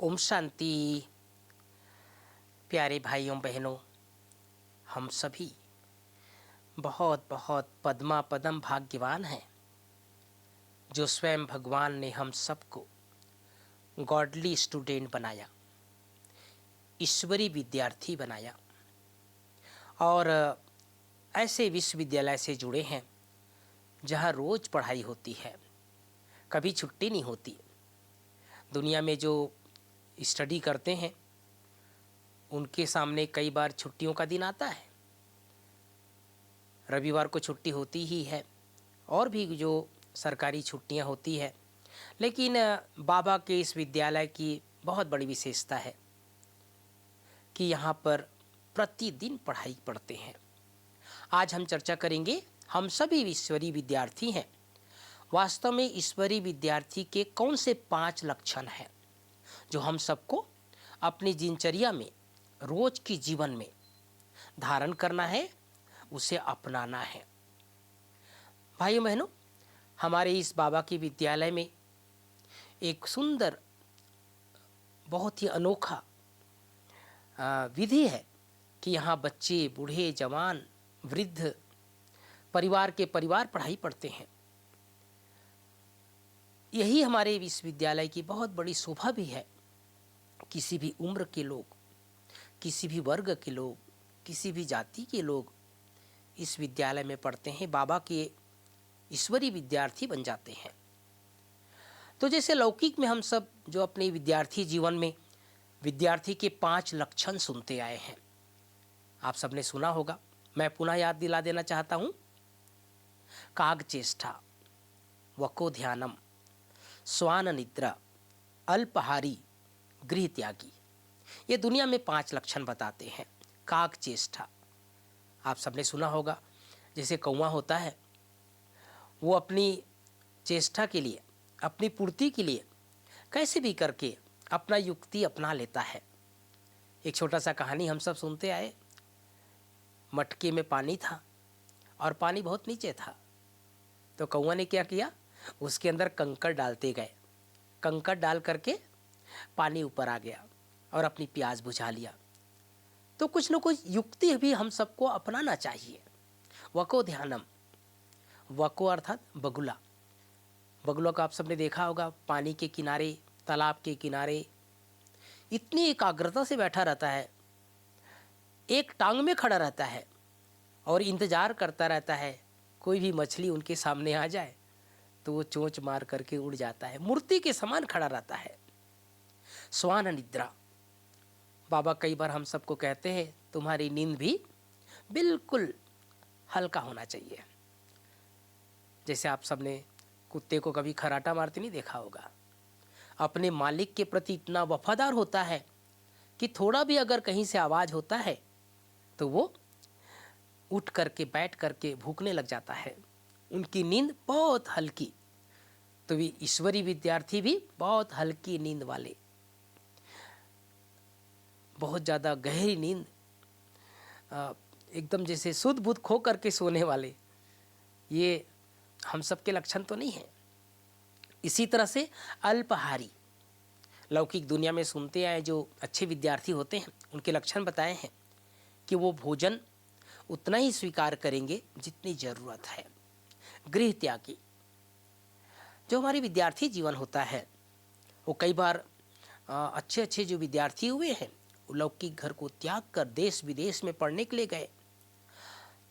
ओम शांति। प्यारे भाइयों बहनों, हम सभी बहुत बहुत पद्मा पदम भाग्यवान हैं जो स्वयं भगवान ने हम सबको गॉडली स्टूडेंट बनाया, ईश्वरी विद्यार्थी बनाया और ऐसे विश्वविद्यालय से जुड़े हैं जहाँ रोज़ पढ़ाई होती है, कभी छुट्टी नहीं होती। दुनिया में जो स्टडी करते हैं उनके सामने कई बार छुट्टियों का दिन आता है। रविवार को छुट्टी होती ही है और भी जो सरकारी छुट्टियां होती है, लेकिन बाबा के इस विद्यालय की बहुत बड़ी विशेषता है कि यहाँ पर प्रतिदिन पढ़ाई पढ़ते हैं। आज हम चर्चा करेंगे, हम सभी ईश्वरीय विद्यार्थी हैं। वास्तव में ईश्वरीय विद्यार्थी के कौन से 5 लक्षण हैं जो हम सबको अपनी दिनचर्या में, रोज की जीवन में धारण करना है, उसे अपनाना है। भाइयों बहनों, हमारे इस बाबा की विद्यालय में एक सुंदर, बहुत ही अनोखा विधि है कि यहाँ बच्चे, बूढ़े, जवान, वृद्ध, परिवार के परिवार पढ़ाई पढ़ते हैं। यही हमारे विश्वविद्यालय की बहुत बड़ी शोभा भी है। किसी भी उम्र के लोग, किसी भी वर्ग के लोग, किसी भी जाति के लोग इस विद्यालय में पढ़ते हैं, बाबा के ईश्वरी विद्यार्थी बन जाते हैं। तो जैसे लौकिक में हम सब जो अपने विद्यार्थी जीवन में विद्यार्थी के 5 लक्षण सुनते आए हैं, आप सबने सुना होगा, मैं पुनः याद दिला देना चाहता हूँ। काग चेष्टा, वको ध्यानम, स्वान निद्रा, अल्पहारी, गृह त्यागी। ये दुनिया में 5 लक्षण बताते हैं। काग चेष्टा, आप सबने सुना होगा, जैसे कौवा होता है, वो अपनी चेष्टा के लिए, अपनी पूर्ति के लिए कैसे भी करके अपना युक्ति अपना लेता है। एक छोटा सा कहानी हम सब सुनते आए। मटके में पानी था और पानी बहुत नीचे था, तो कौवा ने क्या किया, उसके अंदर कंकड़ डालते गए। कंकड़ डाल करके पानी ऊपर आ गया और अपनी प्यास बुझा लिया। तो कुछ न कुछ युक्ति भी हम सबको अपनाना चाहिए। वको ध्यानम, वको अर्थात बगुला। बगुला को आप सबने देखा होगा, पानी के किनारे, तालाब के किनारे इतनी एकाग्रता से बैठा रहता है, एक टांग में खड़ा रहता है और इंतजार करता रहता है कोई भी मछली उनके सामने आ जाए तो वो चोंच मार करके उड़ जाता है, मूर्ति के समान खड़ा रहता है। स्वान निद्रा, बाबा कई बार हम सबको कहते हैं तुम्हारी नींद भी बिल्कुल हल्का होना चाहिए। जैसे आप सबने कुत्ते को कभी खराटा मारते नहीं देखा होगा, अपने मालिक के प्रति इतना वफादार होता है कि थोड़ा भी अगर कहीं से आवाज़ होता है तो वो उठ करके, बैठ करके भूखने लग जाता है। उनकी नींद बहुत हल्की। तो वे ईश्वरी विद्यार्थी भी बहुत हल्की नींद वाले, बहुत ज़्यादा गहरी नींद, एकदम जैसे सुध बुध खो करके सोने वाले, ये हम सबके लक्षण तो नहीं है। इसी तरह से अल्पहारी, लौकिक दुनिया में सुनते आए जो अच्छे विद्यार्थी होते हैं उनके लक्षण बताए हैं कि वो भोजन उतना ही स्वीकार करेंगे जितनी ज़रूरत है। गृह त्यागी, जो हमारे विद्यार्थी जीवन होता है, वो कई बार अच्छे अच्छे जो विद्यार्थी हुए हैं वो लौकिक घर को त्याग कर देश विदेश में पढ़ने के लिए गए।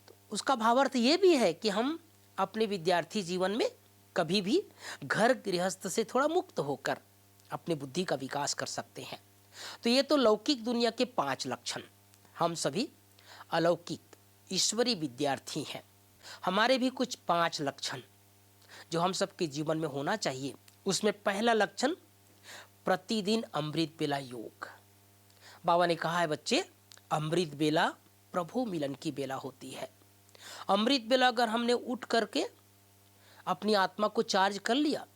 तो उसका भावार्थ ये भी है कि हम अपने विद्यार्थी जीवन में कभी भी घर गृहस्थ से थोड़ा मुक्त होकर अपनी बुद्धि का विकास कर सकते हैं। तो ये तो लौकिक दुनिया के 5 लक्षण। हम सभी अलौकिक ईश्वरी विद्यार्थी हैं। हमारे भी कुछ 5 लक्षण जो हम सबके जीवन में होना चाहिए। उसमें पहला लक्षण, प्रतिदिन अमृत बेला योग। बाबा ने कहा है बच्चे, अमृत बेला प्रभु मिलन की बेला होती है। अमृत बेला अगर हमने उठ करके अपनी आत्मा को चार्ज कर लिया,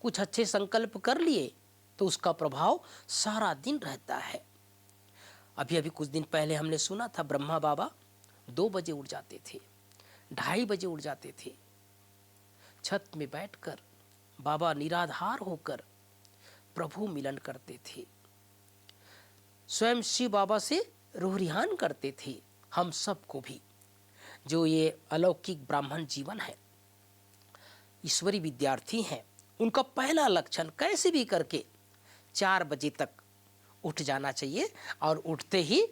कुछ अच्छे संकल्प कर लिए, तो उसका प्रभाव सारा दिन रहता है। अभी अभी कुछ दिन पहले हमने सुना था, ब्रह्मा बाबा 2 बजे उठ जाते थे, 2:30 बजे उठ जाते थे। छत में बैठकर बाबा निराधार होकर प्रभु मिलन करते थे। स्वयं शिव बाबा से रूह-रिहान करते थे। हम सबको भी जो ये अलौकिक ब्राह्मण जीवन है, ईश्वरी विद्यार्थी हैं, उनका पहला लक्षण कैसे भी करके 4 बजे तक उठ जाना चाहिए और उठते ही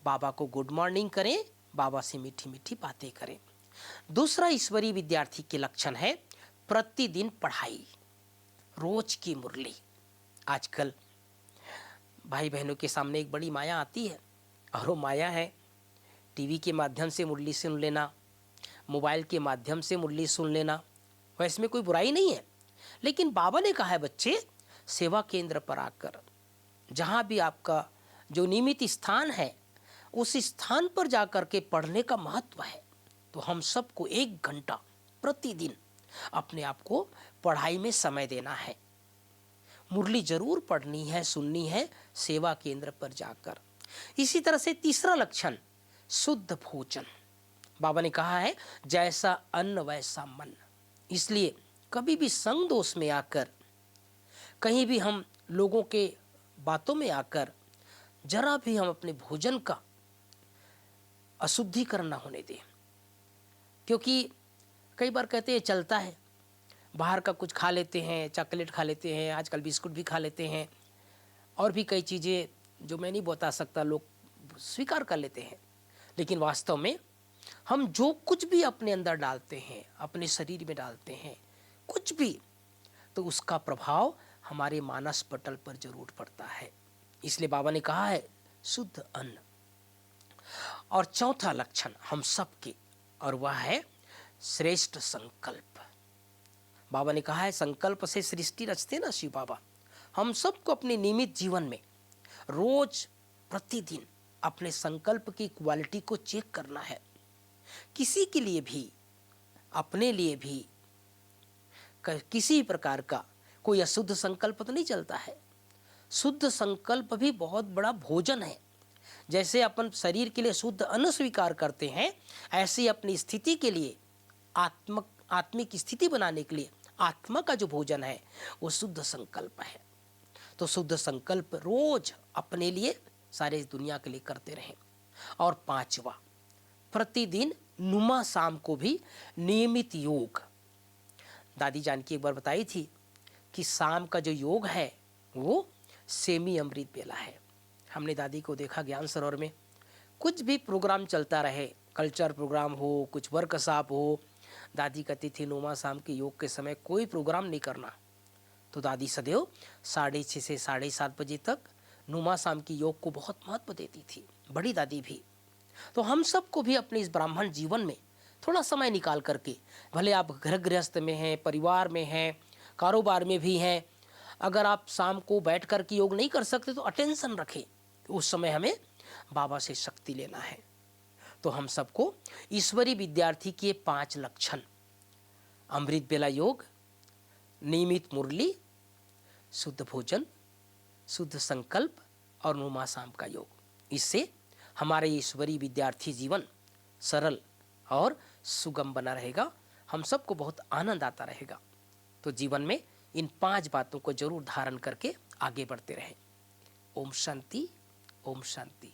बाबा को गुड मॉर्निंग करें, बाबा से मीठी मीठी बातें करें। दूसरा ईश्वरी विद्यार्थी के लक्षण है प्रतिदिन पढ़ाई, रोज की मुरली। आजकल भाई बहनों के सामने एक बड़ी माया आती है और वो माया है टीवी के माध्यम से मुरली सुन लेना, मोबाइल के माध्यम से मुरली सुन लेना। वैसे में कोई बुराई नहीं है, लेकिन बाबा ने कहा है बच्चे, सेवा केंद्र पर आकर जहाँ भी आपका जो नियमित स्थान है उस स्थान पर जाकर के पढ़ने का महत्व है। तो हम सबको 1 घंटा प्रतिदिन अपने आप को पढ़ाई में समय देना है। मुरली जरूर पढ़नी है, सुननी है सेवा केंद्र पर जाकर। इसी तरह से तीसरा लक्षण शुद्ध भोजन। बाबा ने कहा है जैसा अन्न वैसा मन। इसलिए कभी भी संग दोष में आकर, कहीं भी हम लोगों के बातों में आकर जरा भी हम अपने भोजन का अशुद्धिकरण ना होने दें। क्योंकि कई बार कहते हैं चलता है, बाहर का कुछ खा लेते हैं, चॉकलेट खा लेते हैं, आजकल बिस्कुट भी खा लेते हैं और भी कई चीज़ें जो मैं नहीं बता सकता, लोग स्वीकार कर लेते हैं। लेकिन वास्तव में हम जो कुछ भी अपने अंदर डालते हैं, अपने शरीर में डालते हैं, कुछ भी, तो उसका प्रभाव हमारे मानस पटल पर जरूर पड़ता है। इसलिए बाबा ने कहा है शुद्ध अन्न। और चौथा लक्षण हम सबके, और वह है श्रेष्ठ संकल्प। बाबा ने कहा है संकल्प से सृष्टि रचते ना शिव बाबा। हम सबको अपने नियमित जीवन में रोज प्रतिदिन अपने संकल्प की क्वालिटी को चेक करना है। किसी के लिए भी, अपने लिए भी किसी प्रकार का कोई अशुद्ध संकल्प तो नहीं चलता है। शुद्ध संकल्प भी बहुत बड़ा भोजन है। जैसे अपन शरीर के लिए शुद्ध अन्न स्वीकार करते हैं, ऐसे ही अपनी स्थिति के लिए, आत्मिक स्थिति बनाने के लिए आत्मा का जो भोजन है वो शुद्ध संकल्प है। तो शुद्ध संकल्प रोज अपने लिए, सारे दुनिया के लिए करते रहें। और 5वां, प्रतिदिन नुमा शाम को भी नियमित योग। दादी जानकी एक बार बताई थी कि शाम का जो योग है वो सेमी अमृत बेला है। हमने दादी को देखा ज्ञान सरोवर में, कुछ भी प्रोग्राम चलता रहे, कल्चर प्रोग्राम हो, कुछ वर्कशॉप हो, दादी कहती थी नुमा शाम के योग के समय कोई प्रोग्राम नहीं करना। तो दादी सदैव 6:30 से 7:30 बजे तक नुमा शाम की योग को बहुत महत्व देती थी, बड़ी दादी भी। तो हम सबको भी अपने इस ब्राह्मण जीवन में थोड़ा समय निकाल करके, भले आप घर गृहस्थ में हैं, परिवार में हैं, कारोबार में भी हैं, अगर आप शाम को बैठ कर के योग नहीं कर सकते तो अटेंशन रखें। उस समय हमें बाबा से शक्ति लेना है। तो हम सबको ईश्वरी विद्यार्थी के 5 लक्षण, अमृत बेला योग, नियमित मुरली, शुद्ध भोजन, शुद्ध संकल्प और नुमा शाम का योग, इससे हमारे ईश्वरी विद्यार्थी जीवन सरल और सुगम बना रहेगा। हम सबको बहुत आनंद आता रहेगा। तो जीवन में इन 5 बातों को जरूर धारण करके आगे बढ़ते रहें। ओम शांति, ओम शांति।